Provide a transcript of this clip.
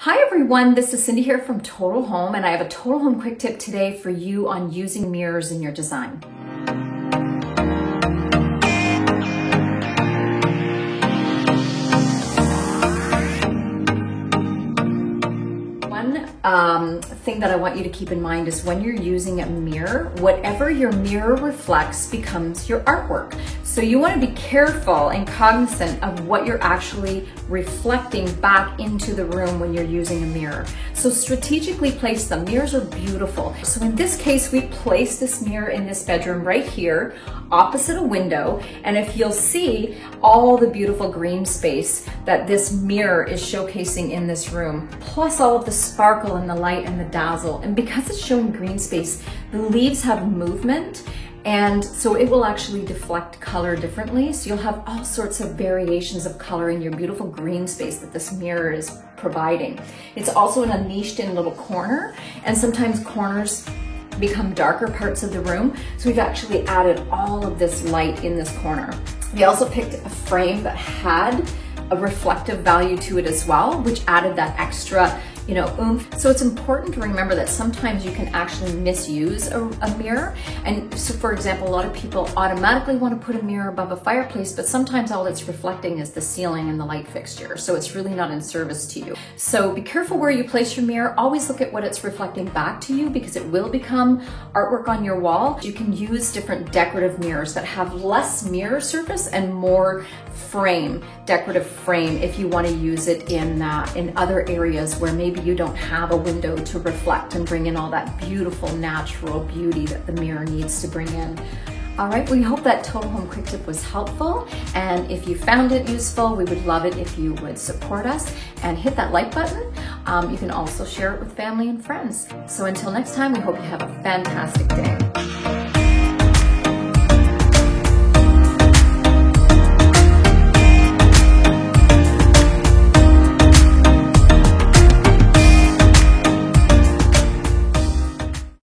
Hi everyone, this is Cindy here from Total Home, and I have a Total Home quick tip today for you on using mirrors in your design. One thing that I want you to keep in mind is when you're using a mirror, whatever your mirror reflects becomes your artwork. So you want to be careful and cognizant of what you're actually reflecting back into the room when you're using a mirror. So strategically place them. Mirrors are beautiful. So in this case, we placed this mirror in this bedroom right here, opposite a window. And if you'll see all the beautiful green space that this mirror is showcasing in this room, plus all of the sparkle and the light and the dazzle. And because it's showing green space, the leaves have movement, and so it will actually deflect color differently. So you'll have all sorts of variations of color in your beautiful green space that this mirror is providing. It's also in a niched in little corner, and sometimes corners become darker parts of the room. So we've actually added all of this light in this corner. We also picked a frame that had a reflective value to it as well, which added that extra oomph. So it's important to remember that sometimes you can actually misuse a mirror. And so for example, a lot of people automatically want to put a mirror above a fireplace, but sometimes all it's reflecting is the ceiling and the light fixture. So it's really not in service to you. So be careful where you place your mirror. Always look at what it's reflecting back to you, because it will become artwork on your wall. You can use different decorative mirrors that have less mirror surface and more frame, decorative frame, if you want to use it in other areas where maybe you don't have a window to reflect and bring in all that beautiful natural beauty that the mirror needs to bring in. All right, we hope that Total Home Quick Tip was helpful, and if you found it useful, we would love it if you would support us and hit that like button. You can also share it with family and friends. So until next time, we hope you have a fantastic day.